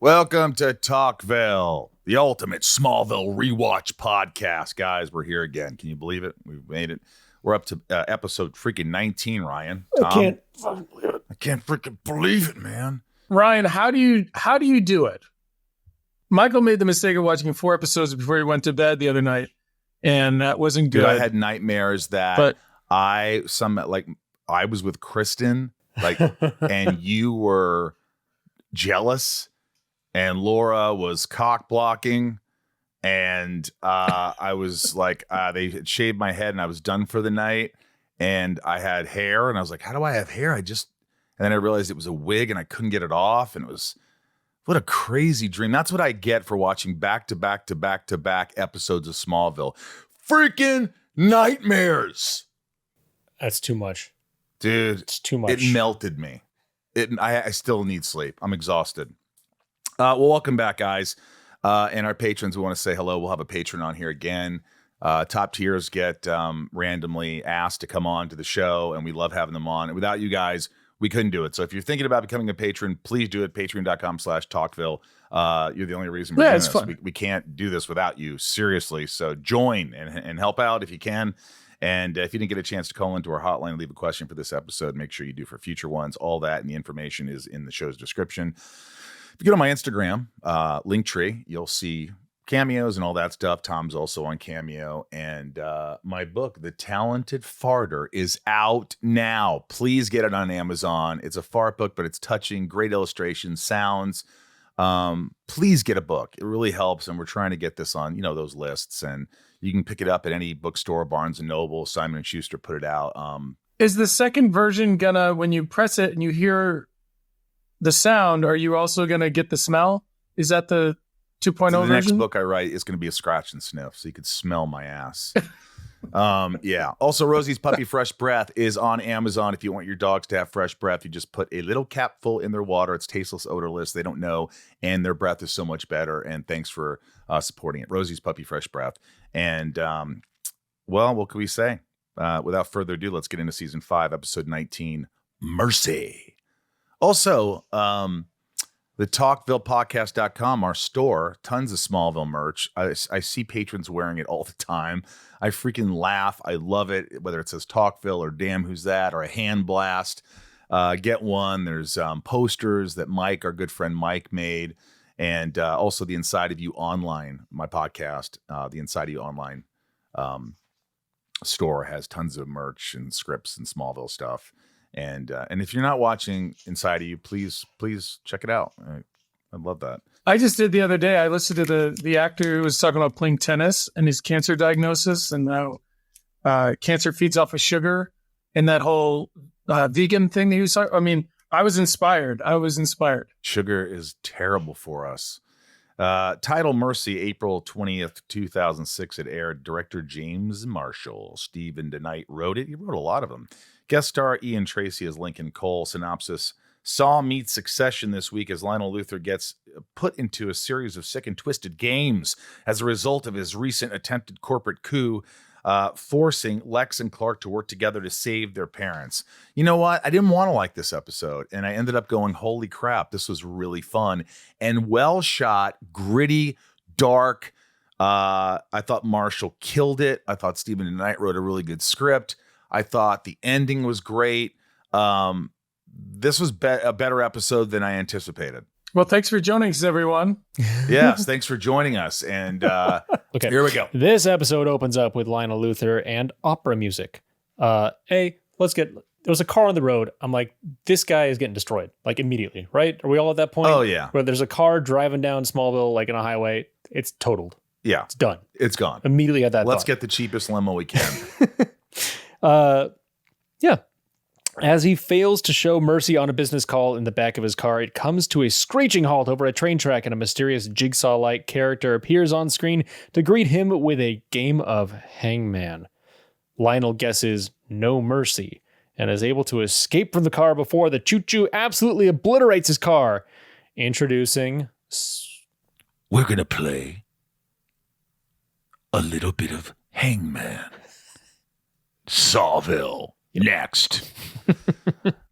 Welcome to Talkville, the ultimate Smallville rewatch podcast. Guys, we're here again. Can you believe it? We've made it. We're up to episode freaking 19, Ryan. Tom? I can't fucking believe it. I can't freaking believe it, man. Ryan, how do you do it? Michael made the mistake of watching 4 episodes before he went to bed the other night, and that wasn't good. Dude, I had nightmares that I was with Kristen, and you were jealous. And Laura was cock blocking, and I was like, they had shaved my head, and I was done for the night. And I had hair, and I was like, how do I have hair? And then I realized it was a wig, and I couldn't get it off. And it was, what a crazy dream. That's what I get for watching back to back episodes of Smallville. Freaking nightmares. That's too much. Dude. It's too much. It melted me. I still need sleep. I'm exhausted. Well, welcome back, guys. And our patrons, we want to say hello. We'll have a patron on here again. Top tiers get randomly asked to come on to the show, and we love having them on. And without you guys, we couldn't do it. So if you're thinking about becoming a patron, please do it. Patreon.com/Talkville. You're the only reason we're doing this. Fun. We can't do this without you, seriously. So join and help out if you can. And if you didn't get a chance to call into our hotline and leave a question for this episode, make sure you do for future ones. All that and the information is in the show's description. If you go to my Instagram, Linktree, you'll see cameos and all that stuff. Tom's also on Cameo. And my book, The Talented Farter, is out now. Please get it on Amazon. It's a fart book, but it's touching, great illustrations, sounds. Please get a book. It really helps. And we're trying to get this on, those lists. And you can pick it up at any bookstore, Barnes & Noble, Simon & Schuster put it out. Is the second version gonna, when you press it and you hear the sound, are you also going to get the smell? Is that the 2.0 version? The next book I write is going to be a scratch and sniff, so you could smell my ass. Yeah. Also, Rosie's Puppy Fresh Breath is on Amazon. If you want your dogs to have fresh breath, you just put a little capful in their water. It's tasteless, odorless. They don't know, and their breath is so much better. And thanks for supporting it. Rosie's Puppy Fresh Breath. And, well, what can we say? Without further ado, let's get into Season 5, Episode 19, Mercy. Also, the talkvillepodcast.com, our store, tons of Smallville merch. I see patrons wearing it all the time. I freaking laugh. I love it, whether it says Talkville or Damn Who's That or a hand blast. Get one. There's posters that Mike, our good friend Mike, made. And also the Inside of You Online, my podcast, the Inside of You Online store has tons of merch and scripts and Smallville stuff. And if you're not watching Inside of You, please check it out. I love that. I just did the other day. I listened to the actor who was talking about playing tennis and his cancer diagnosis and how cancer feeds off of sugar and that whole vegan thing that he was talking. I mean, I was inspired. Sugar is terrible for us. Title Mercy, April 20th, 2006. It aired. Director James Marshall. Stephen DeKnight wrote it. He wrote a lot of them. Guest star Ian Tracy as Lincoln Cole. Synopsis: Saul meets Succession this week as Lionel Luthor gets put into a series of sick and twisted games as a result of his recent attempted corporate coup, forcing Lex and Clark to work together to save their parents. You know what? I didn't want to like this episode, and I ended up going, holy crap, this was really fun and well shot, gritty, dark. I thought Marshall killed it. I thought Stephen DeKnight wrote a really good script. I thought the ending was great. This was a better episode than I anticipated. Well, thanks for joining us, everyone. Yes, thanks for joining us. And okay, here we go. This episode opens up with Lionel Luthor and opera music. There was a car on the road. I'm like, this guy is getting destroyed, like immediately, right? Are we all at that point? Oh, yeah. Where there's a car driving down Smallville, like in a highway. It's totaled. Yeah. It's done. It's gone. Immediately at that Let's thought. get the cheapest limo we can. Yeah. As he fails to show Mercy on a business call in the back of his car, it comes to a screeching halt over a train track, and a mysterious Jigsaw-like character appears on screen to greet him with a game of hangman. Lionel guesses no mercy and is able to escape from the car before the choo-choo absolutely obliterates his car. Introducing... We're going to play a little bit of hangman. SAW-Ville. Next.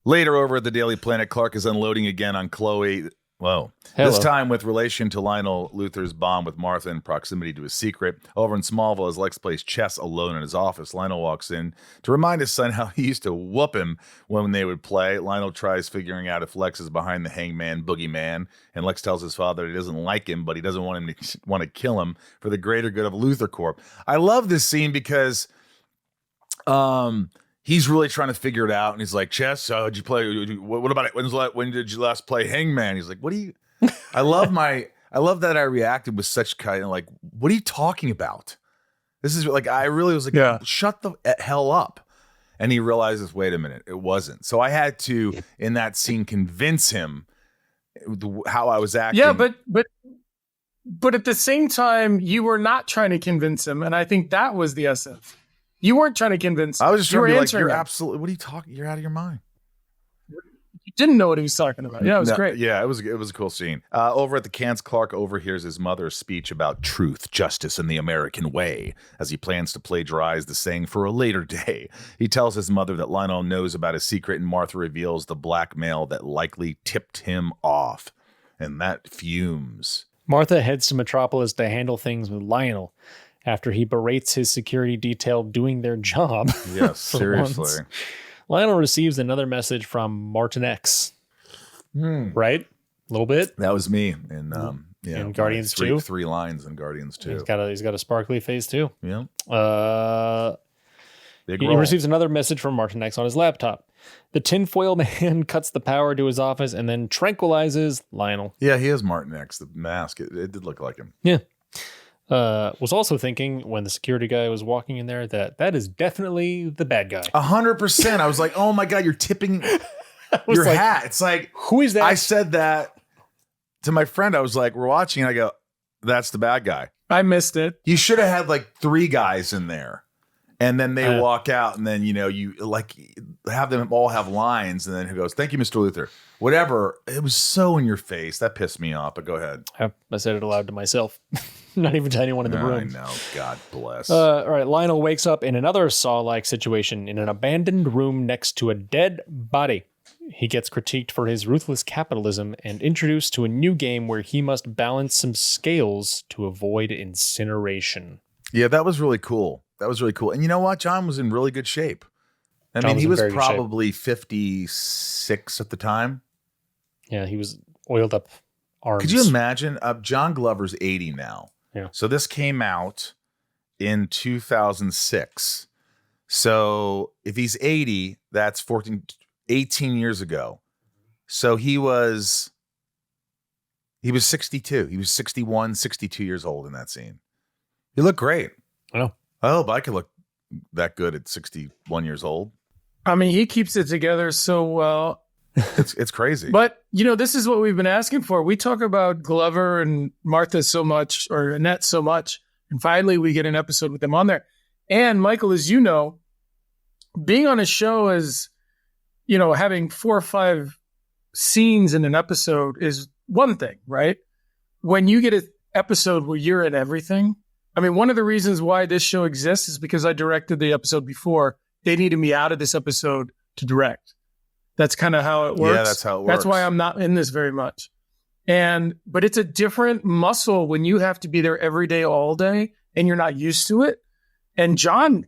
Later over at the Daily Planet, Clark is unloading again on Chloe. Whoa. Hello. This time with relation to Lionel Luthor's bond with Martha and proximity to his secret. Over in Smallville, as Lex plays chess alone in his office, Lionel walks in to remind his son how he used to whoop him when they would play. Lionel tries figuring out if Lex is behind the hangman boogeyman, and Lex tells his father he doesn't like him, but he doesn't want to kill him for the greater good of Luthor Corp. I love this scene because he's really trying to figure it out, and he's like, chess, did you play? What about it? When did you last play hangman? He's like, what do you... I love that I reacted with such kind of like, what are you talking about? This is like, I really was like, shut the hell up. And he realizes, wait a minute, it wasn't. So I had to, in that scene, convince him how I was acting. Yeah, but at the same time, you were not trying to convince him. And I think that was the essence. You weren't trying to convince him. I was just trying to be like, you're him. absolutely, what are you talking? You're out of your mind. You didn't know what he was talking about. Yeah, it was great. Yeah, it was a cool scene. Over at the cans, Clark overhears his mother's speech about truth, justice, and the American way as he plans to plagiarize the saying for a later day. He tells his mother that Lionel knows about his secret, and Martha reveals the blackmail that likely tipped him off. And that fumes. Martha heads to Metropolis to handle things with Lionel after he berates his security detail doing their job. Yes, seriously. Once. Lionel receives another message from Martin X. Right? A little bit. That was me in Guardians 2. 3 lines in Guardians 2. He's got a sparkly face too. Yeah. He receives another message from Martin X on his laptop. The tinfoil man cuts the power to his office and then tranquilizes Lionel. Yeah, he is Martin X, the mask. It did look like him. Yeah. Was also thinking when the security guy was walking in there that is definitely the bad guy. 100%. I was like, oh my God, you're tipping your hat. It's like, who is that? I said that to my friend. I was like, we're watching, and I go, that's the bad guy. I missed it. You should have had like 3 guys in there. And then they walk out, and then, you like have them all have lines. And then who goes, thank you, Mr. Luthor. Whatever. It was so in your face. That pissed me off, but go ahead. I said it aloud to myself, not even to anyone in the room. I know. God bless. All right. Lionel wakes up in another Saw-like situation in an abandoned room next to a dead body. He gets critiqued for his ruthless capitalism and introduced to a new game where he must balance some scales to avoid incineration. Yeah, that was really cool. And you know what? John was in really good shape. I mean, he was probably 56 at the time. Yeah, he was oiled up arms. Could you imagine? John Glover's 80 now. Yeah. So this came out in 2006. So if he's 80, that's 18 years ago. So he was 62. He was 61, 62 years old in that scene. He looked great. I know. I hope I could look that good at 61 years old. I mean, he keeps it together so well. It's crazy. But, this is what we've been asking for. We talk about Glover and Martha so much, or Annette so much, and finally we get an episode with them on there. And Michael, as you know, being on a show is, having 4 or 5 scenes in an episode is one thing, right? When you get an episode where you're in everything, I mean, one of the reasons why this show exists is because I directed the episode before. They needed me out of this episode to direct. That's kind of how it works. Yeah, that's how it works. That's why I'm not in this very much. But it's a different muscle when you have to be there every day, all day, and you're not used to it. And John,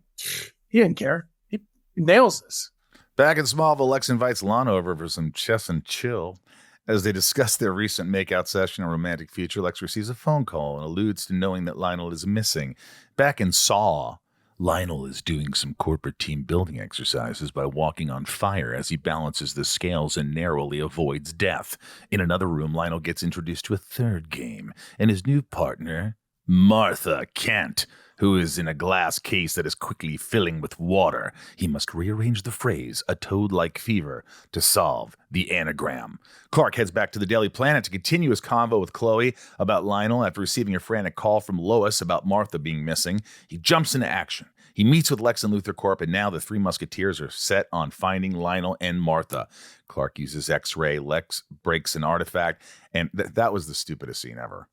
he didn't care. He nails this. Back in Smallville, Lex invites Lana over for some chess and chill. As they discuss their recent makeout session and romantic future, Lex receives a phone call and alludes to knowing that Lionel is missing. Back in Saw, Lionel is doing some corporate team building exercises by walking on fire as he balances the scales and narrowly avoids death. In another room, Lionel gets introduced to a third game and his new partner, Martha Kent, who is in a glass case that is quickly filling with water. He must rearrange the phrase, a toad-like fever, to solve the anagram. Clark heads back to the Daily Planet to continue his convo with Chloe about Lionel after receiving a frantic call from Lois about Martha being missing. He jumps into action. He meets with Lex and Luthor Corp, and now the 3 Musketeers are set on finding Lionel and Martha. Clark uses X-ray, Lex breaks an artifact, and that was the stupidest scene ever.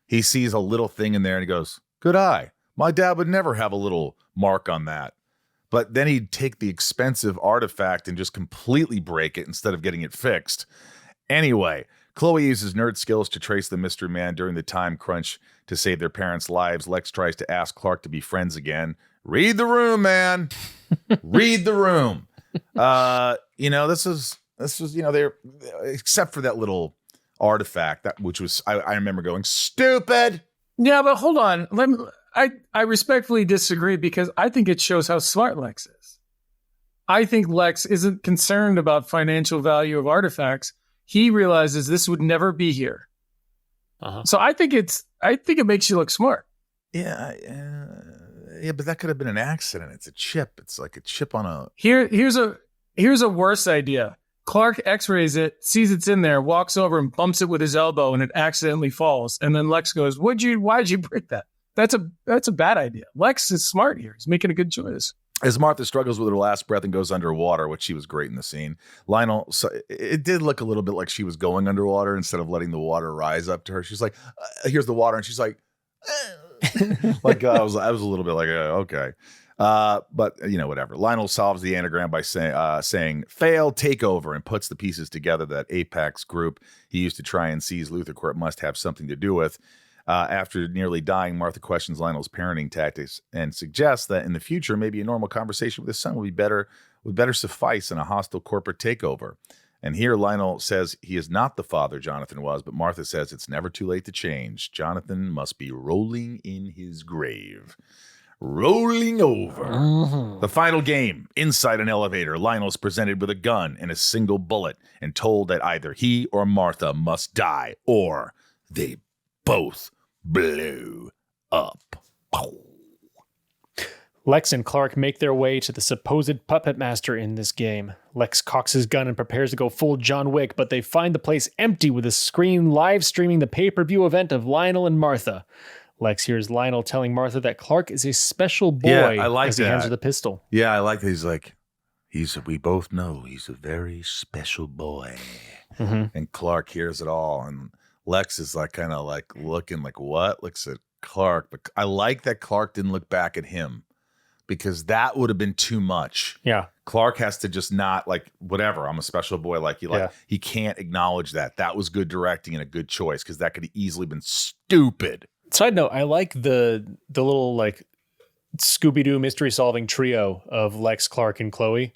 He sees a little thing in there and he goes, good eye. My dad would never have a little mark on that. But then he'd take the expensive artifact and just completely break it instead of getting it fixed. Anyway, Chloe uses nerd skills to trace the mystery man during the time crunch to save their parents' lives. Lex tries to ask Clark to be friends again. Read the room, man. Read the room. This was, they're, except for that little artifact, which was, I remember going, stupid. Yeah, but hold on. I respectfully disagree because I think it shows how smart Lex is. I think Lex isn't concerned about financial value of artifacts. He realizes this would never be here. Uh-huh. So I think it makes you look smart. Yeah, but that could have been an accident. It's a chip. It's like a chip on a. Here's a worse idea. Clark X-rays it, sees it's in there, walks over and bumps it with his elbow, and it accidentally falls. And then Lex goes, "Why'd you break that?" That's a bad idea. Lex is smart here. He's making a good choice. As Martha struggles with her last breath and goes underwater, which she was great in the scene, Lionel, so it did look a little bit like she was going underwater instead of letting the water rise up to her. She's like, here's the water. And she's like, like I was a little bit like, okay. But whatever. Lionel solves the anagram by saying fail, take over, and puts the pieces together that Apex group he used to try and seize Luthor Corp must have something to do with. After nearly dying, Martha questions Lionel's parenting tactics and suggests that in the future, maybe a normal conversation with his son would better suffice in a hostile corporate takeover. And here Lionel says he is not the father Jonathan was, but Martha says it's never too late to change. Jonathan must be rolling in his grave. Rolling over. Mm-hmm. The final game, inside an elevator, Lionel's presented with a gun and a single bullet and told that either he or Martha must die or they both blew up. Oh. Lex and Clark make their way to the supposed puppet master in this game. Lex cocks his gun and prepares to go full John Wick, but they find the place empty with a screen live streaming the pay-per-view event of Lionel and Martha. Lex hears Lionel telling Martha that Clark is a special boy as he hands her the pistol. Yeah, I like that. He's like, we both know he's a very special boy. Mm-hmm. And Clark hears it all, and Lex is like kind of like looking like what? Looks at Clark. But I like that Clark didn't look back at him because that would have been too much. Yeah. Clark has to just not like, whatever, I'm a special boy. He can't acknowledge that. That was good directing and a good choice because that could have easily been stupid. Side note, I like the little like Scooby-Doo mystery solving trio of Lex, Clark, and Chloe.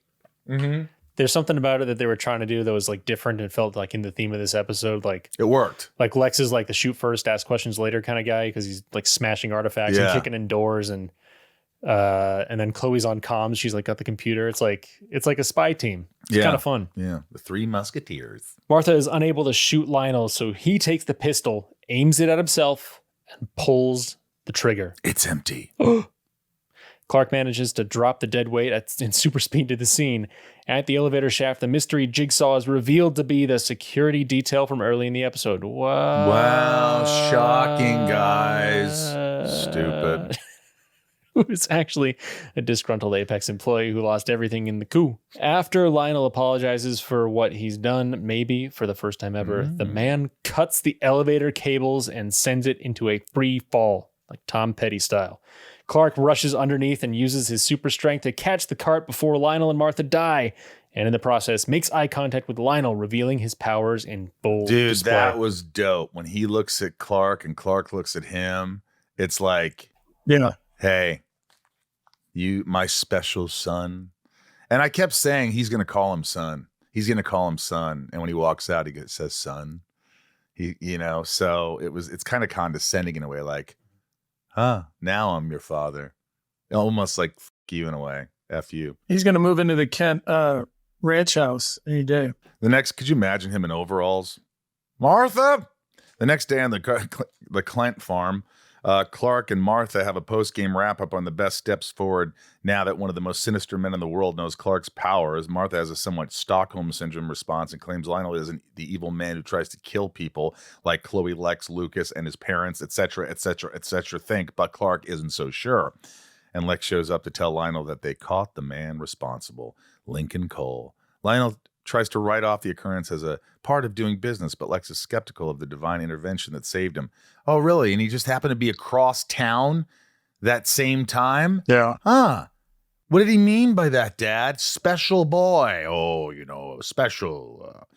Mm-hmm. There's something about it that they were trying to do that was like different and felt like in the theme of this episode. Like it worked. Like Lex is like the shoot first, ask questions later kind of guy because he's like smashing artifacts and kicking in doors, and then Chloe's on comms. She's like got the computer. It's like a spy team. It's kind of fun. Yeah, the Three Musketeers. Martha is unable to shoot Lionel, so he takes the pistol, aims it at himself, and pulls the trigger. It's empty. Clark manages to drop the dead weight in super speed to the scene. At the elevator shaft, the mystery jigsaw is revealed to be the security detail from early in the episode. Wow, shocking, guys. Stupid. Who's actually a disgruntled Apex employee who lost everything in the coup. After Lionel apologizes for what he's done, maybe for the first time ever, the man cuts the elevator cables and sends it into a free fall, like Tom Petty style. Clark rushes underneath and uses his super strength to catch the cart before Lionel and Martha die, and in the process makes eye contact with Lionel, revealing his powers in full display. That was dope. When he looks at Clark and Clark looks at him, it's like, hey, you, my special son. And I kept saying he's going to call him son. He's going to call him son. And when he walks out, he says son. So it's kind of condescending in a way, like, now I'm your father. Almost like f you in a way. F you. He's going to move into the Kent ranch house any day. Could you imagine him in overalls? Martha! The next day on the Clint farm, Clark and Martha have a post-game wrap-up on the best steps forward now that one of the most sinister men in the world knows Clark's powers. Martha has a somewhat Stockholm Syndrome response and claims Lionel isn't the evil man who tries to kill people like Chloe, Lex, Lucas, and his parents, etc., etc., etc. think, but Clark isn't so sure. And Lex shows up to tell Lionel that they caught the man responsible, Lincoln Cole. Lionel tries to write off the occurrence as a part of doing business, but Lex is skeptical of the divine intervention that saved him. Oh, really? And he just happened to be across town that same time? Yeah. What did he mean by that, Dad? Special boy. Oh, special.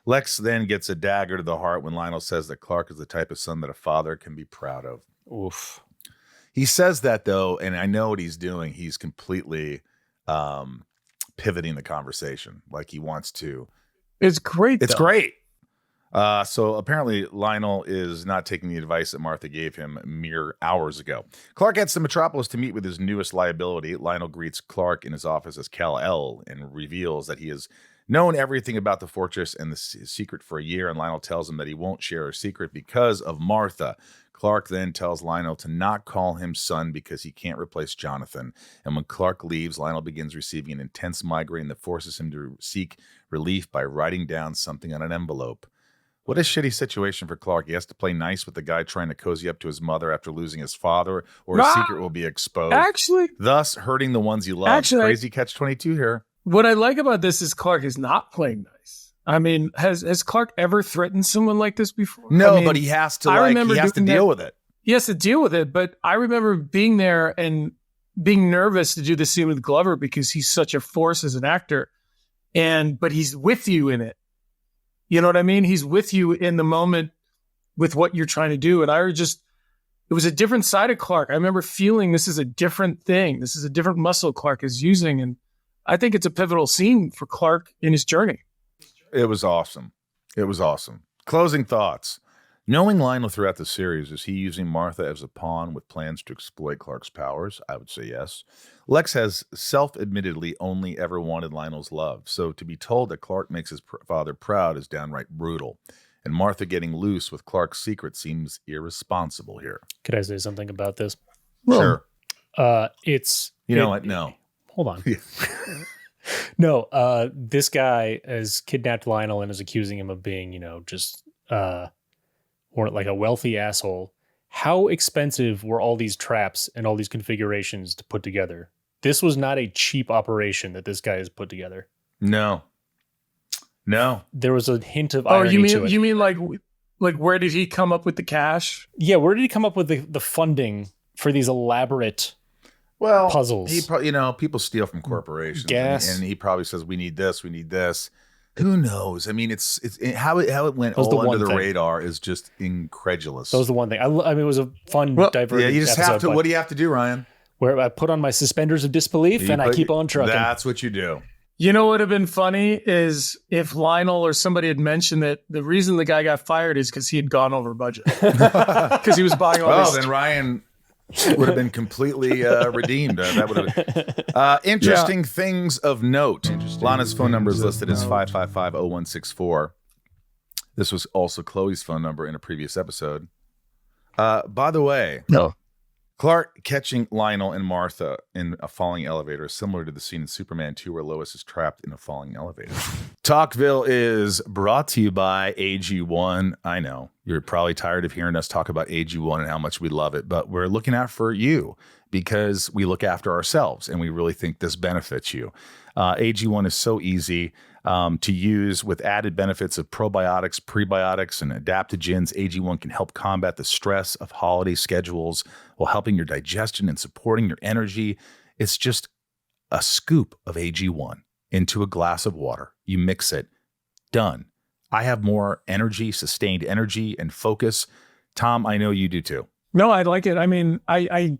Lex then gets a dagger to the heart when Lionel says that Clark is the type of son that a father can be proud of. Oof. He says that, though, and I know what he's doing. He's completely pivoting the conversation. Like he wants to. It's great. It's though. great. So apparently Lionel is not taking the advice that Martha gave him mere hours ago. Clark heads to Metropolis to meet with his newest liability. Lionel greets Clark in his office as Kal-El and reveals that he has known everything about the fortress and the secret for a year, and Lionel tells him that he won't share a secret because of Martha. Clark then tells Lionel to not call him son because he can't replace Jonathan. And when Clark leaves, Lionel begins receiving an intense migraine that forces him to seek relief by writing down something on an envelope. What a shitty situation for Clark. He has to play nice with the guy trying to cozy up to his mother after losing his father, or his secret will be exposed. Actually, thus hurting the ones he loves. Crazy catch-22 here. What I like about this is Clark is not playing nice. I mean, has Clark ever threatened someone like this before? No, I mean, but he has to deal with it. He has to deal with it, but I remember being there and being nervous to do the scene with Glover because he's such a force as an actor. But he's with you in it. You know what I mean? He's with you in the moment with what you're trying to do. And it was a different side of Clark. I remember feeling this is a different thing. This is a different muscle Clark is using. And I think it's a pivotal scene for Clark in his journey. It was awesome. It was awesome. Closing thoughts. Knowing Lionel throughout the series, is he using Martha as a pawn with plans to exploit Clark's powers? I would say yes. Lex has self-admittedly only ever wanted Lionel's love, so to be told that Clark makes his father proud is downright brutal. And Martha getting loose with Clark's secret seems irresponsible here. Could I say something about this? Sure. You know what? No. Hold on. No, this guy has kidnapped Lionel and is accusing him of being, or like a wealthy asshole. How expensive were all these traps and all these configurations to put together? This was not a cheap operation that this guy has put together. No. There was a hint of irony to it. You mean like where did he come up with the cash? Yeah, where did he come up with the funding for these elaborate puzzles? He people steal from corporations. Gas. And he probably says, we need this, we need this. Who knows? I mean, it's how it went all under the radar is just incredulous. That was the one thing. I mean, it was a fun, diverting. Yeah, you just have to. What do you have to do, Ryan? Where I put on my suspenders of disbelief and I keep on trucking. That's what you do. You know what would have been funny is if Lionel or somebody had mentioned that the reason the guy got fired is because he had gone over budget. Because he was buying all this. Oh, then Ryan would have been completely redeemed. That would have been interesting things of note. Lana's phone number is listed as 555-0164. This was also Chloe's phone number in a previous episode. By the way, Clark catching Lionel and Martha in a falling elevator is similar to the scene in Superman 2 where Lois is trapped in a falling elevator. Talkville is brought to you by AG1. I know you're probably tired of hearing us talk about AG1 and how much we love it, but we're looking out for you because we look after ourselves and we really think this benefits you. AG1 is so easy to use with added benefits of probiotics, prebiotics, and adaptogens. AG1 can help combat the stress of holiday schedules while helping your digestion and supporting your energy. It's just a scoop of AG1 into a glass of water. You mix it. Done. I have more energy, sustained energy, and focus. Tom, I know you do too. No, I like it. I mean, I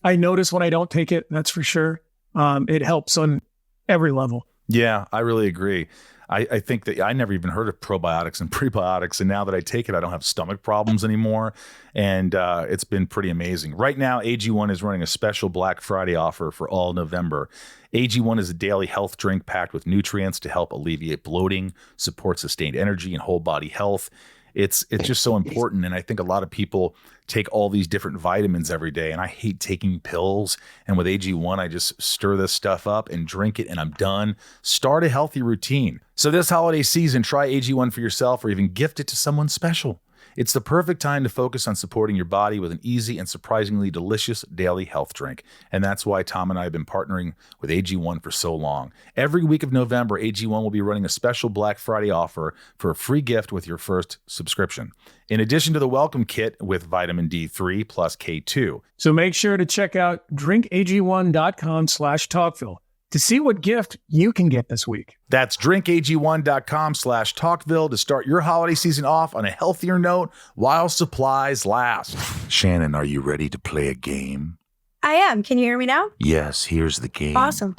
notice when I don't take it, that's for sure. It helps on every level. Yeah, I really agree. I think that I never even heard of probiotics and prebiotics, and now that I take it, I don't have stomach problems anymore, and it's been pretty amazing. Right now, AG1 is running a special Black Friday offer for all November. AG1 is a daily health drink packed with nutrients to help alleviate bloating, support sustained energy, and whole body health. It's just so important, and I think a lot of people take all these different vitamins every day, and I hate taking pills. And with AG1, I just stir this stuff up and drink it, and I'm done. Start a healthy routine. So this holiday season, try AG1 for yourself or even gift it to someone special. It's the perfect time to focus on supporting your body with an easy and surprisingly delicious daily health drink. And that's why Tom and I have been partnering with AG1 for so long. Every week of November, AG1 will be running a special Black Friday offer for a free gift with your first subscription. In addition to the welcome kit with vitamin D3 plus K2. So make sure to check out drinkag1.com/Talkville. to see what gift you can get this week. That's drinkag1.com/talkville to start your holiday season off on a healthier note while supplies last. Shannon, are you ready to play a game? I am. Can you hear me now? Yes, here's the game. Awesome.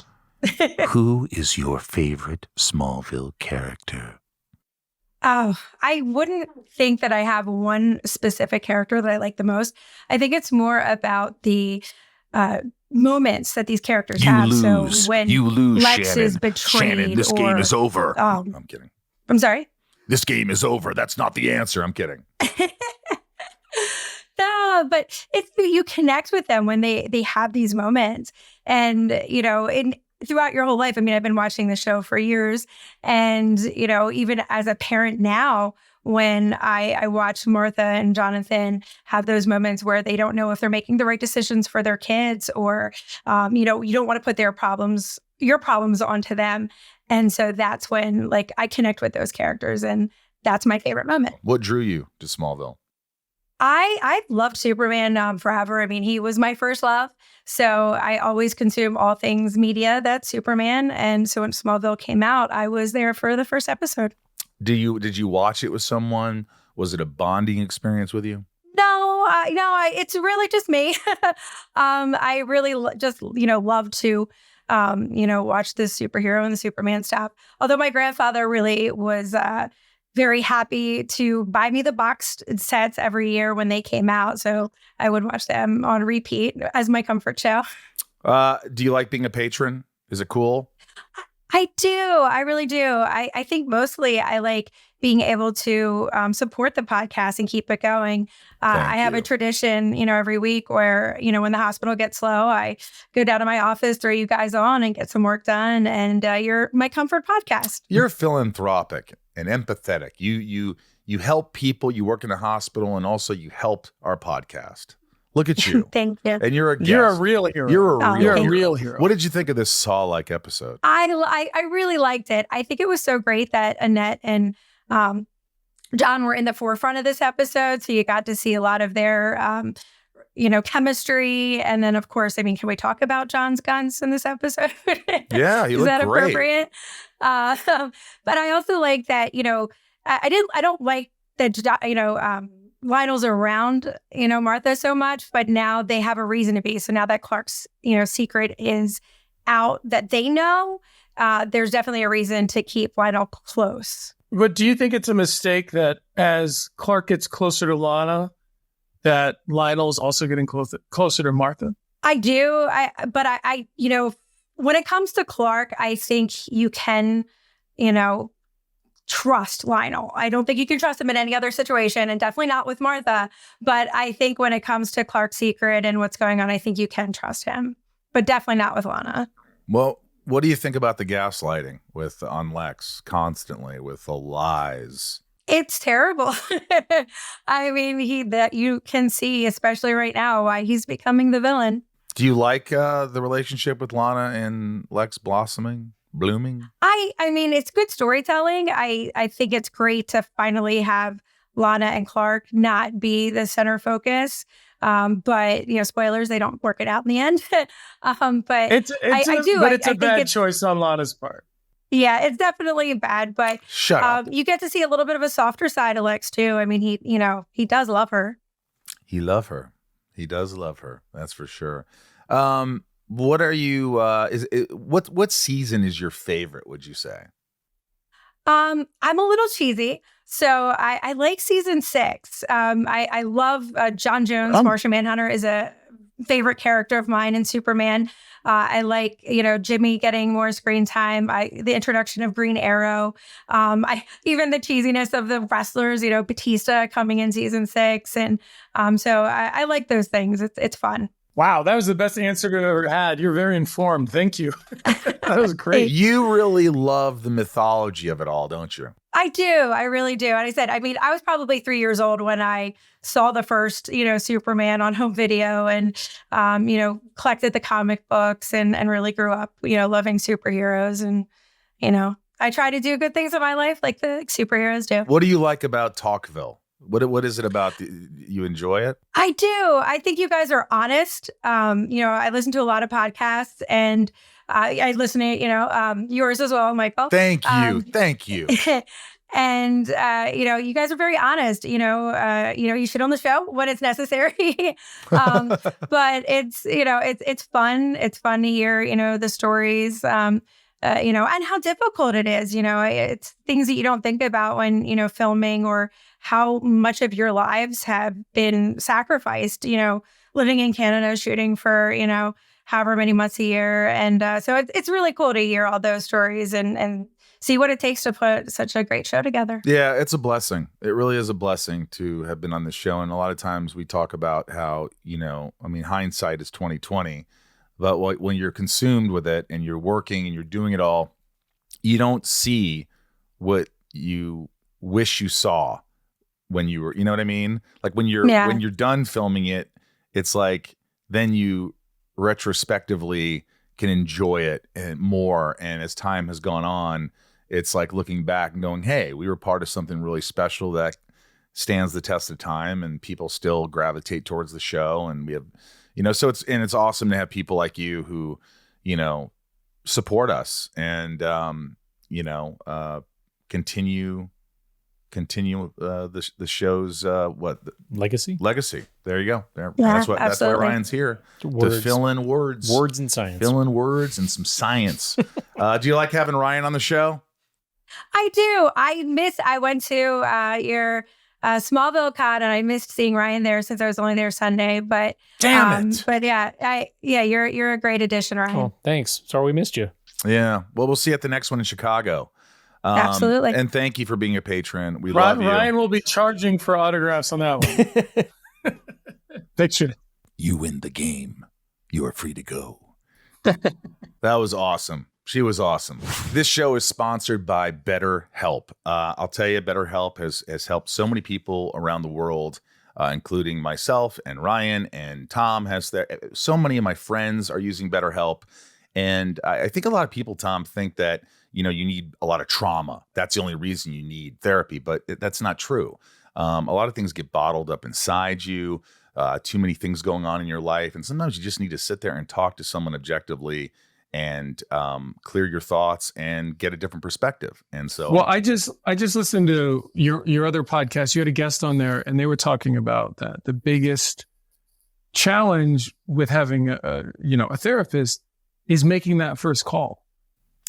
Who is your favorite Smallville character? Oh, I wouldn't think that I have one specific character that I like the most. I think it's more about the moments that these characters have. So when you lose, Lex Shannon. is betrayed, Shannon, this game is over. I'm kidding. I'm sorry. This game is over. That's not the answer. I'm kidding. No, but it's you connect with them when they have these moments, and throughout your whole life. I mean, I've been watching the show for years, and even as a parent now, when I watch Martha and Jonathan have those moments where they don't know if they're making the right decisions for their kids, or you don't want to put your problems onto them, and so that's when I connect with those characters, and that's my favorite moment. What drew you to Smallville? I loved Superman forever. I mean, he was my first love. So I always consume all things media that's Superman. And so when Smallville came out, I was there for the first episode. Did you watch it with someone? Was it a bonding experience with you? No, it's really just me. I really just, love to, watch the superhero and the Superman stuff. Although my grandfather really was very happy to buy me the boxed sets every year when they came out. So I would watch them on repeat as my comfort show. Do you like being a patron? Is it cool? I do. I really do. I think mostly I like being able to support the podcast and keep it going. I have a tradition, every week where, when the hospital gets slow, I go down to my office, throw you guys on and get some work done. And you're my comfort podcast. You're philanthropic and empathetic. You help people. You work in a hospital, and also you helped our podcast. Look at you. Thank you. And you're a guest. You're a real hero. You're a real hero. What did you think of this Saw-like episode? I really liked it. I think it was so great that Annette and John were in the forefront of this episode. So you got to see a lot of their, chemistry. And then, of course, can we talk about John's guns in this episode? Yeah, Is that great. Appropriate? But I also like that, I don't like that, Lionel's around, Martha so much, but now they have a reason to be. So now that Clark's, secret is out that they know, there's definitely a reason to keep Lionel close. But do you think it's a mistake that as Clark gets closer to Lana, that Lionel's also getting closer to Martha? I do. But when it comes to Clark, I think you can, trust Lionel. I don't think you can trust him in any other situation, and definitely not with Martha. But I think when it comes to Clark's secret and what's going on, I think you can trust him, but definitely not with Lana. Well, what do you think about the gaslighting on Lex constantly with the lies? It's terrible. That you can see, especially right now, why he's becoming the villain. Do you like the relationship with Lana and Lex blooming? It's good storytelling. I think it's great to finally have Lana and Clark not be the center focus. But spoilers, they don't work it out in the end. But it's a bad choice on Lana's part. Yeah, it's definitely bad. But shut up. You get to see a little bit of a softer side of Lex too. He does love her. He does love her. That's for sure. What are you? What season is your favorite? Would you say? I'm a little cheesy, so I like season 6. I love John Jones. Martian Manhunter is a favorite character of mine in Superman. I like Jimmy getting more screen time. The introduction of Green Arrow. Even the cheesiness of the wrestlers. Batista coming in season 6, and so I like those things. It's fun. Wow, that was the best answer I've ever had. You're very informed. Thank you. That was great. You really love the mythology of it all, don't you? I do. I really do. And I said, I was probably 3 years old when I saw the first, Superman on home video, and, collected the comic books and really grew up, loving superheroes. And, I try to do good things in my life like the superheroes do. What do you like about Talkville? What is it about? You enjoy it? I do. I think you guys are honest. I listen to a lot of podcasts, and I listen to, yours as well, Michael. Thank you. Thank you. And, you guys are very honest, you should on the show when it's necessary. But it's fun. It's fun to hear, the stories, and how difficult it is, it's things that you don't think about when, filming, or how much of your lives have been sacrificed, living in Canada, shooting for, however many months a year. And so it's really cool to hear all those stories and see what it takes to put such a great show together. Yeah, it's a blessing. It really is a blessing to have been on this show. And a lot of times we talk about how, hindsight is 20/20. But when you're consumed with it and you're working and you're doing it all, you don't see what you wish you saw when you were, you know what I mean? Like when you're done filming it, it's like then you retrospectively can enjoy it and more. And as time has gone on, it's like looking back and going, hey, we were part of something really special that stands the test of time, and people still gravitate towards the show. And we have, so it's awesome to have people like you who, support us and, continue the show's legacy. There you go. That's why Ryan's here, to fill in words and science, and some science. Do you like having Ryan on the show? I do. I went to your Smallville con, and I missed seeing Ryan there since I was only there Sunday. But damn it! But you're a great addition, Ryan. Oh, thanks. Sorry we missed you. Yeah. Well, we'll see you at the next one in Chicago. Absolutely. And thank you for being a patron. We love you. Ryan will be charging for autographs on that one. Picture. You win the game. You are free to go. That was awesome. She was awesome. This show is sponsored by BetterHelp. I'll tell you, BetterHelp has helped so many people around the world, including myself and Ryan and Tom. So many of my friends are using BetterHelp. And I think a lot of people, Tom, think that, you need a lot of trauma. That's the only reason you need therapy. But that's not true. A lot of things get bottled up inside you, too many things going on in your life. And sometimes you just need to sit there and talk to someone objectively and clear your thoughts and get a different perspective. And so, well, I just listened to your other podcast. You had a guest on there, and they were talking about that. The biggest challenge with having a therapist is making that first call.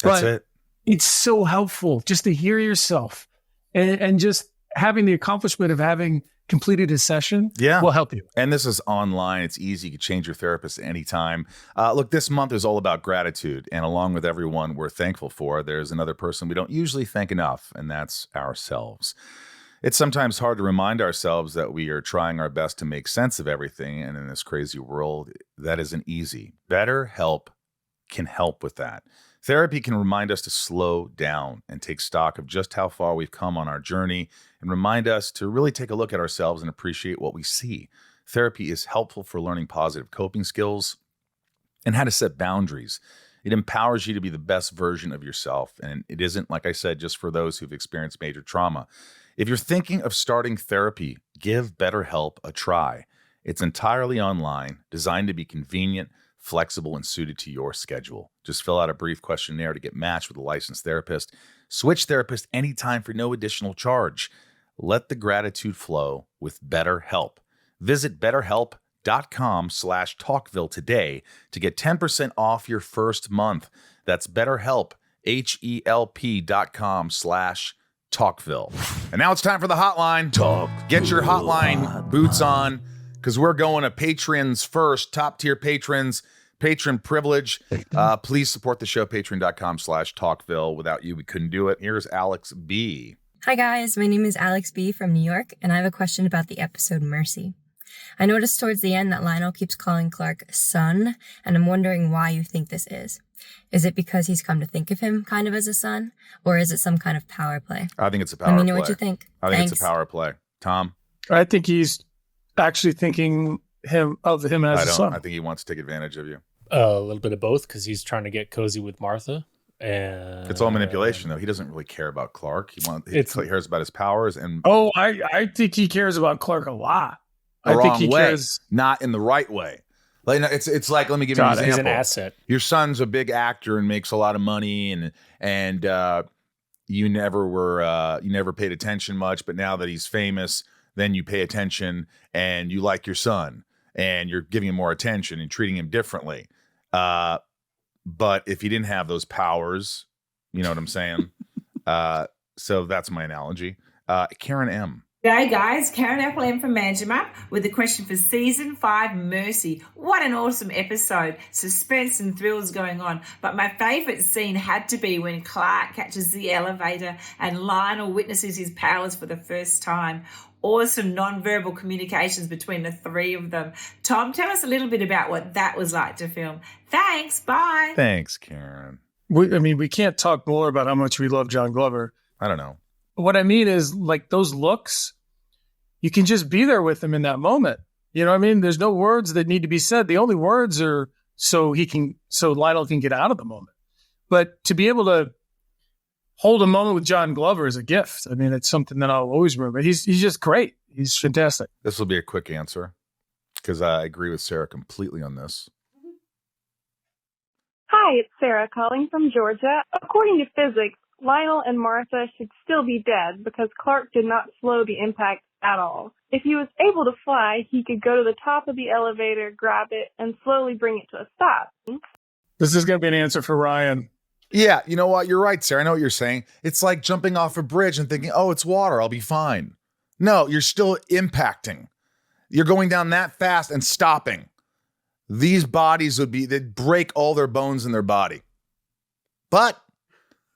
That's it. It's so helpful just to hear yourself and just having the accomplishment of having completed a session will help you. And this is online. It's easy. You can change your therapist at any time. Look, this month is all about gratitude. And along with everyone we're thankful for, there's another person we don't usually thank enough, and that's ourselves. It's sometimes hard to remind ourselves that we are trying our best to make sense of everything. And in this crazy world, that isn't easy. BetterHelp can help with that. Therapy can remind us to slow down and take stock of just how far we've come on our journey, and remind us to really take a look at ourselves and appreciate what we see. Therapy is helpful for learning positive coping skills and how to set boundaries. It empowers you to be the best version of yourself. And it isn't, like I said, just for those who've experienced major trauma. If you're thinking of starting therapy, give BetterHelp a try. It's entirely online, designed to be convenient, flexible, and suited to your schedule. Just fill out a brief questionnaire to get matched with a licensed therapist. Switch therapist anytime for no additional charge. Let the gratitude flow with BetterHelp. Visit BetterHelp.com/talkville today to get 10% off your first month. That's BetterHelp, HELP.com/talkville. And now it's time for the hotline. Get your hotline boots on, because we're going to patrons first, top tier patrons, patron privilege. Please support the show, patreon.com/talkville. Without you, we couldn't do it. Here's Alex B. Hi guys, my name is Alex B from New York, and I have a question about the episode Mercy. I noticed towards the end that Lionel keeps calling Clark son, and I'm wondering why you think this is. Is it because he's come to think of him kind of as a son, or is it some kind of power play? I think it's a power play. Let me know what you think. I think it's a power play. Tom? I think he's actually thinking of him as a son. I think he wants to take advantage of you. A little bit of both, because he's trying to get cozy with Martha. And it's all manipulation, though. He doesn't really care about Clark. He cares about his powers. And I think he cares about Clark a lot. I think he way. cares, not in the right way. Like it's like, let me give you an example. He's an asset. Your son's a big actor and makes a lot of money, and you never paid attention much, but now that he's famous, then you pay attention and you like your son and you're giving him more attention and treating him differently. But if he didn't have those powers, you know what I'm saying? So that's my analogy. Karen M. G'day guys, KarenApple M from Manjimup with a question for Season 5 Mercy. What an awesome episode. Suspense and thrills going on. But my favourite scene had to be when Clark catches the elevator and Lionel witnesses his powers for the first time. Awesome non-verbal communications between the three of them. Tom, tell us a little bit about what that was like to film. Thanks, bye. Thanks, Karen. We can't talk more about how much we love John Glover. I don't know. What I mean is, like, those looks, you can just be there with him in that moment. You know what I mean? There's no words that need to be said. The only words are so Lionel can get out of the moment. But to be able to hold a moment with John Glover is a gift. I mean, it's something that I'll always remember. He's just great. He's fantastic. This will be a quick answer because I agree with Sarah completely on this. Hi, it's Sarah calling from Georgia. According to physics, Lionel and Martha should still be dead because Clark did not slow the impact at all. If he was able to fly, he could go to the top of the elevator, grab it, and slowly bring it to a stop. This is going to be an answer for Ryan. Yeah, you know what? You're right, Sarah. I know what you're saying. It's like jumping off a bridge and thinking, oh, it's water. I'll be fine. No, you're still impacting. You're going down that fast and stopping. These bodies they'd break all their bones in their body. But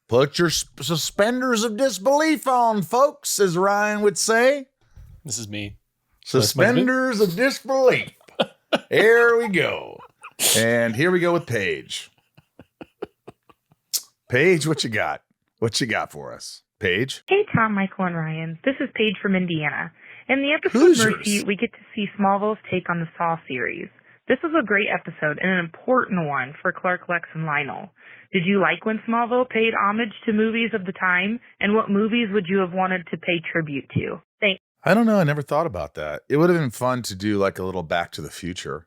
put your suspenders of disbelief on, folks, as Ryan would say. This is me. Suspenders of disbelief. Here we go. And here we go with Paige. Paige, what you got? What you got for us? Paige? Hey, Tom, Michael, and Ryan. This is Paige from Indiana. In the episode Mercy, we get to see Smallville's take on the Saw series. This was a great episode and an important one for Clark, Lex, and Lionel. Did you like when Smallville paid homage to movies of the time? And what movies would you have wanted to pay tribute to? Thanks. I don't know. I never thought about that. It would have been fun to do like a little Back to the Future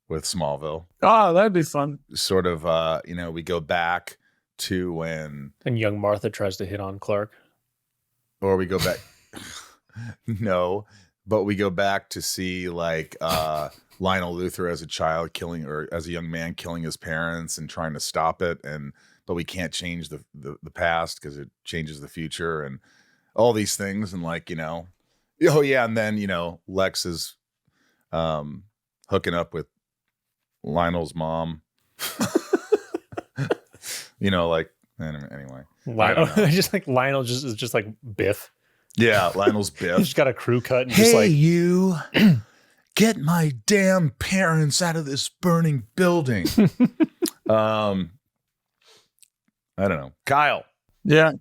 with Smallville. Oh, that'd be fun. Sort of, we go back to when... And young Martha tries to hit on Clark. Or we go back... No, but we go back to see like Lionel Luthor as a child killing, or as a young man killing his parents and trying to stop it, but we can't change the past because it changes the future and all these things, and and then Lex is hooking up with Lionel's mom. Anyway. Lionel, just like Lionel is just like Biff. Yeah, Lionel's Biff. He's got a crew cut. And hey, you, get my damn parents out of this burning building. I don't know. Kyle. Yeah.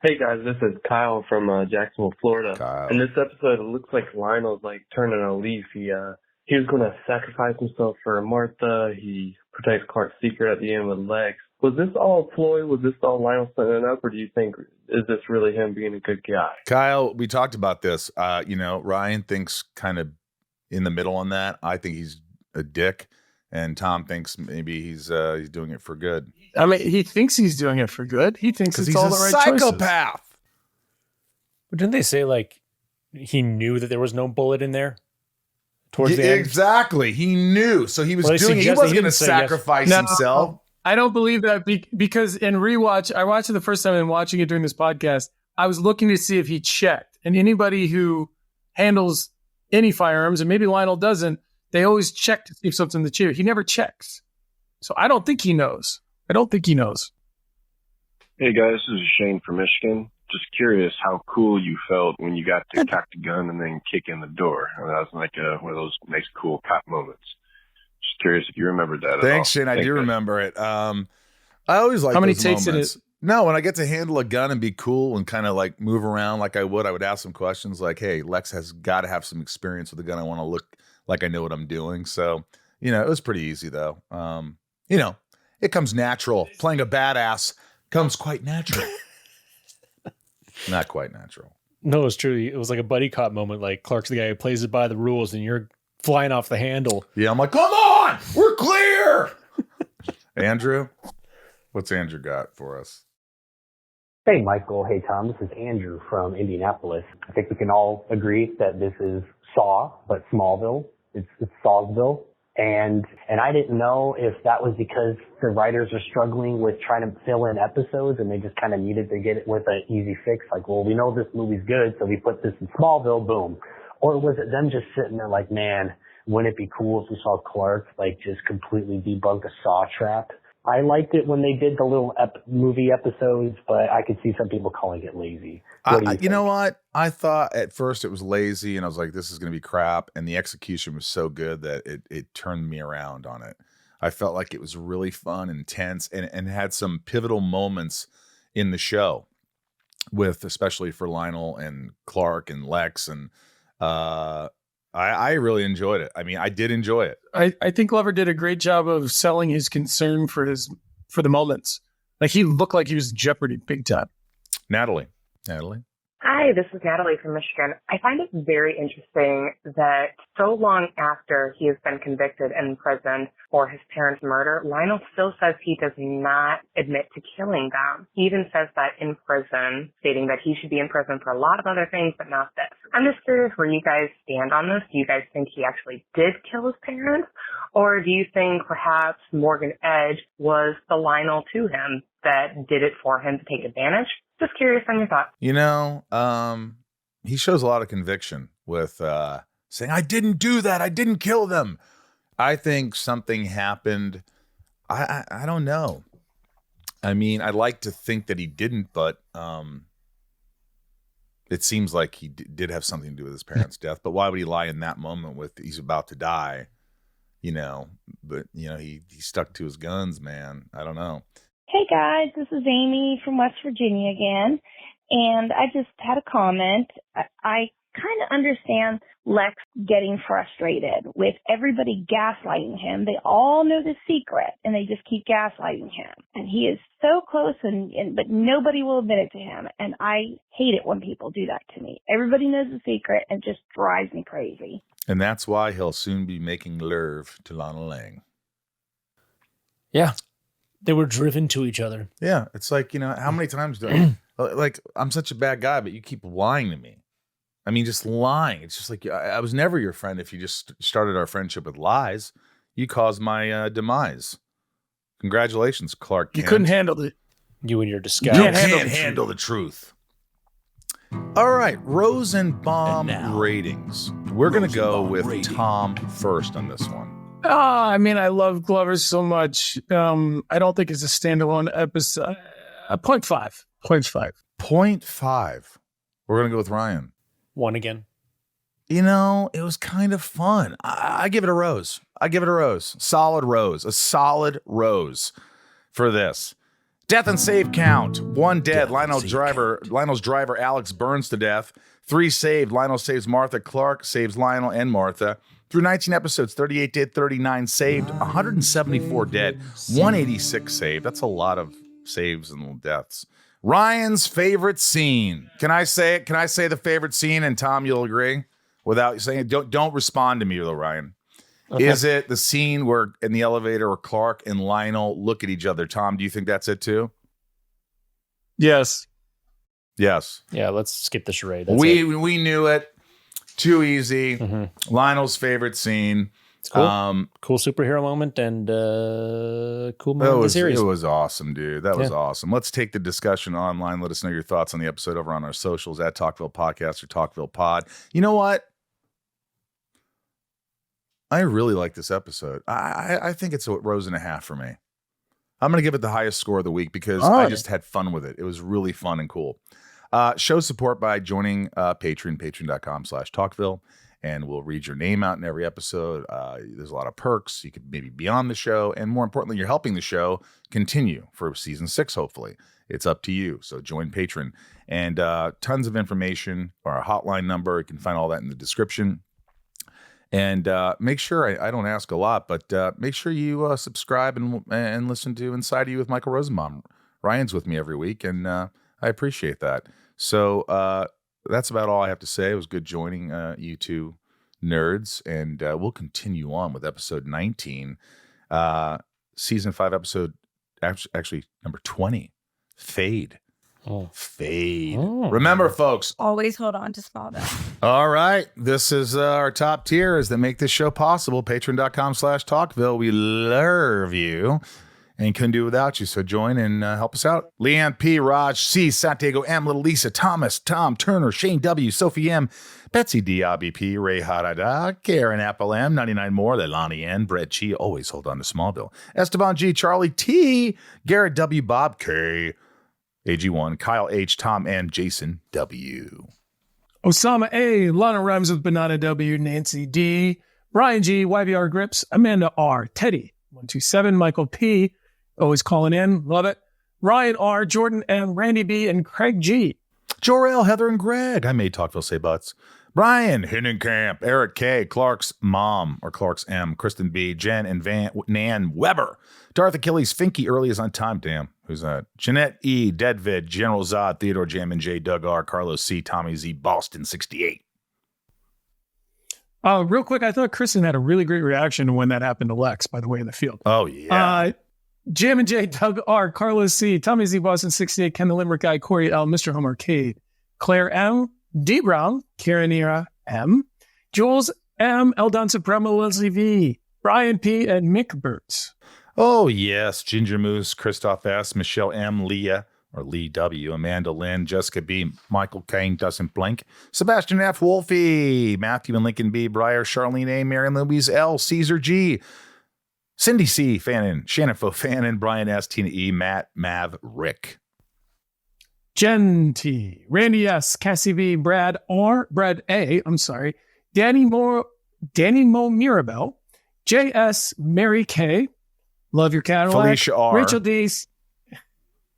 Hey, guys, this is Kyle from Jacksonville, Florida. Kyle. In this episode, it looks like Lionel's like turning a leaf. He was going to sacrifice himself for Martha. He protects Clark's secret at the end with Lex. Was this all a ploy? Was this all Lionel setting it up? Or do you think, is this really him being a good guy? Kyle, we talked about this. Ryan thinks kind of in the middle on that. I think he's a dick. And Tom thinks maybe he's doing it for good. I mean, he thinks he's doing it for good. He thinks it's all the right choices. He's a psychopath. But didn't they say like he knew that there was no bullet in there towards the end? Exactly. He knew. So he was doing it. He wasn't going to sacrifice himself. I don't believe that because in rewatch, I watched it the first time and watching it during this podcast, I was looking to see if he checked. And anybody who handles any firearms, and maybe Lionel doesn't, they always check to see if something's in the chair. He never checks. So I don't think he knows. Hey guys, this is Shane from Michigan. Just curious how cool you felt when you got to cock the gun and then kick in the door. That was like one of those nice, cool cop moments. Just curious if you remembered that. Thanks, Shane. I do remember it. I always like how many those takes moments. it? No, when I get to handle a gun and be cool and kind of like move around like I would ask some questions like, hey, Lex has got to have some experience with a gun. I want to look like I know what I'm doing. So, it was pretty easy though. It comes natural. Playing a badass comes quite natural. Not quite natural. No, it's true. It was like a buddy cop moment. Like Clark's the guy who plays it by the rules and you're flying off the handle. Yeah, I'm like, come on, we're clear. Andrew, what's Andrew got for us? Hey, Michael. Hey, Tom. This is Andrew from Indianapolis. I think we can all agree that this is Saw, but Smallville. It's SAW-Ville. And I didn't know if that was because the writers are struggling with trying to fill in episodes and they just kind of needed to get it with an easy fix. Like, well, we know this movie's good, so we put this in Smallville, boom. Or was it them just sitting there like, man, wouldn't it be cool if we saw Clark, like, just completely debunk a Saw trap? I liked it when they did the little movie episodes, but I could see some people calling it lazy. You know what? I thought at first it was lazy, and I was like, this is going to be crap. And the execution was so good that it turned me around on it. I felt like it was really fun, intense, and had some pivotal moments in the show, with especially for Lionel and Clark and Lex. And I really enjoyed it. I mean, I did enjoy it. I think Glover did a great job of selling his concern for the moments. Like, he looked like he was in jeopardy big time. Natalie. Hi, this is Natalie from Michigan. I find it very interesting that so long after he has been convicted and imprisoned for his parents' murder, Lionel still says he does not admit to killing them. He even says that in prison, stating that he should be in prison for a lot of other things, but not this. I'm just curious where you guys stand on this. Do you guys think he actually did kill his parents? Or do you think perhaps Morgan Edge was the Lionel to him that did it for him to take advantage? Just curious on your thoughts. You know, he shows a lot of conviction with saying, I didn't do that. I didn't kill them. I think something happened. I don't know. I mean, I'd like to think that he didn't, but it seems like he did have something to do with his parents' death. But why would he lie in that moment with he's about to die? You know, but, you know, he stuck to his guns, man. I don't know. Hey guys, this is Amy from West Virginia again, and I just had a comment. I kind of understand Lex getting frustrated with everybody gaslighting him. They all know the secret, and they just keep gaslighting him. And he is so close, but nobody will admit it to him. And I hate it when people do that to me. Everybody knows the secret, and it just drives me crazy. And that's why he'll soon be making love to Lana Lang. Yeah. They were driven to each other. Yeah. It's like, you know, how many times do I, like, I'm such a bad guy, but you keep lying to me. I mean, just lying. It's just like, I was never your friend if you just started our friendship with lies. You caused my demise. Congratulations, Clark Kent. You couldn't handle it. You and your disguise. You can't handle the truth. All right. Rose and Bomb ratings. We're going to go with Tom first on this one. I mean, I love Glover so much. I don't think it's a standalone episode. 0.5. 0.5. 0.5. We're going to go with Ryan. 1 again. You know, it was kind of fun. I give it a rose. Solid rose. A solid rose for this. Death and save count. 1 dead. Lionel's driver, Alex, burns to death. 3 saved. Lionel saves Martha. Clark saves Lionel and Martha. Through 19 episodes, 38 dead, 39 saved, 174 dead, 186 saved. That's a lot of saves and deaths. Ryan's favorite scene. Can I say it? Can I say the favorite scene? And Tom, you'll agree without saying it. Don't respond to me, though, Ryan. Okay. Is it the scene where in the elevator where Clark and Lionel look at each other? Tom, do you think that's it too? Yes. Yeah, let's skip the charade. We knew it. Too easy. Mm-hmm. Lionel's favorite scene. It's cool. Cool superhero moment and cool moment of the series. It was awesome, dude. That was awesome. Let's take the discussion online. Let us know your thoughts on the episode over on our socials at Talkville Podcast or Talkville Pod. You know what? I really like this episode. I think it's a rose and a half for me. I'm going to give it the highest score of the week because I just had fun with it. It was really fun and cool. Show support by joining Patron, patreon.com/Talkville, and we'll read your name out in every episode. There's a lot of perks. You could maybe be on the show, and more importantly, you're helping the show continue for season 6, hopefully. It's up to you. So join Patron. And tons of information, our hotline number. You can find all that in the description. And make sure, I don't ask a lot, but make sure you subscribe and listen to Inside of You with Michael Rosenbaum. Ryan's with me every week, and I appreciate that. So that's about all I have to say. It was good joining you two nerds, and we'll continue on with episode 19, season 5, episode actually number 20, Fade. Fade. Remember, folks, always hold on to Smallville. All right. This is our top tiers that make this show possible. Patreon.com/talkville. We love you and couldn't do without you. So join and help us out. Leanne P, Raj C, Santiago M, Little Lisa, Thomas, Tom, Turner, Shane W, Sophie M, BetsyD, Abhi P, Rae H, KarenApple M, 99 more, Leilani N, Brett Chi, always hold on to Smallville, Esteban G, Charlie T, Garrett W, Bob K, AG1, Kyle H, Tom N, Jason W. Osama A, Lana rhymes with Banana W, Nancy D, Brian G, YVRGrips, Amanda R, Teddy, 127, Michael P, always calling in, love it, Ryan R, Jordan M, Randy B, and Craig G. Jor-El, Heather, and Greg. I made Talkville say butts. Brian, Hinnenkamp, Eric K, Clark's mom, or Clark's M, Kristen B, Jen and Nan Weber, Darth Achilles, Finky, early is on time, damn. Who's that? Jeanette E, Deadvid, General Zod, Theodore Jam and J, Doug R, Carlos C, Tommy Z, Boston 68. Real quick, I thought Kristen had a really great reaction to when that happened to Lex, by the way, in the field. Oh, yeah. Jam and J, Doug R, Carlos C, Tommy Z, Boston 68, Ken the Limerick Guy, Corey L, Mr. Home Arcade, Claire M, D Brown, KarenApple M, Jules M, Eldon Supremo, Leslie V, Brian P, and Mick Burt. Oh, yes. Ginger Moose, Christoph S, Michelle M, Leah, or Lee W, Amanda Lynn, Jessica B, Michael Kane doesn't blink, Sebastian F, Wolfie, Matthew and Lincoln B, Breyer, Charlene A, Marion Louise L, Caesar G, Cindy C, Fannin, Shannon Fo Fannin, Brian S, Tina E, Matt, Mav, Rick. Jen T, Randy S, Cassie V, Brad R, Brad A, I'm sorry, Danny Mo Mirabel, JS, Mary K, love your Cadillac, Felicia R, Rachel D.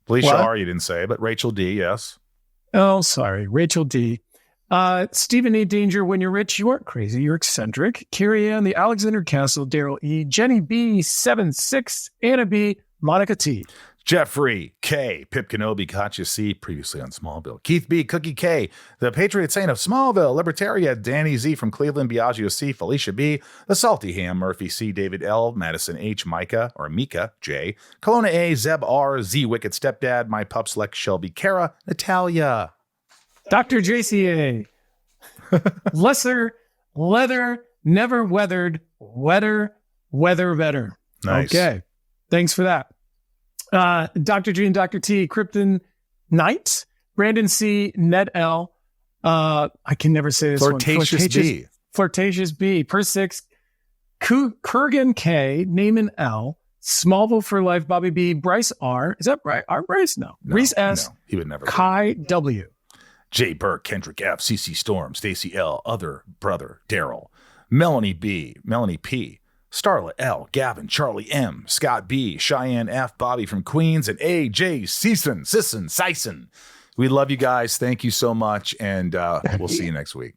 Felicia What? R, you didn't say, but Rachel D, yes. Oh, sorry, Rachel D. Stephen A. Danger, when you're rich, you aren't crazy, you're eccentric. Carrie Ann, the Alexander Castle, Daryl E, Jenny B, 7-6, Anna B, Monica T. Jeffrey K, Pip Kenobi, Katya C, previously on Smallville. Keith B, Cookie K, the Patriot Saint of Smallville, Libertaria, Danny Z from Cleveland, Biagio C, Felicia B, the Salty Ham, Murphy C, David L, Madison H, Micah J, Kelowna A, Zeb R, Z, Wicked Stepdad, My Pups, Lex, Shelby, Kara, Natalia. Dr. JCA, lesser, leather, never weathered, weather, better. Nice. Okay. Thanks for that. Dr. G and Dr. T, Krypton Knight, Brandon C, Ned L. I can never say this Flirtatious one. B. Flirtatious B. Per 6, Kurgan K, Naaman L, Smallville for Life, Bobby B, Bryce R. Is that right? R. Bryce? No. Reese S. No, he would never. Kai W. J. Burke, Kendrick F, CC Storm, Stacy L, Other Brother, Daryl, Melanie B, Melanie P, Starlet L, Gavin, Charlie M, Scott B, Cheyenne F, Bobby from Queens, and AJ Sisson. We love you guys. Thank you so much. And we'll see you next week.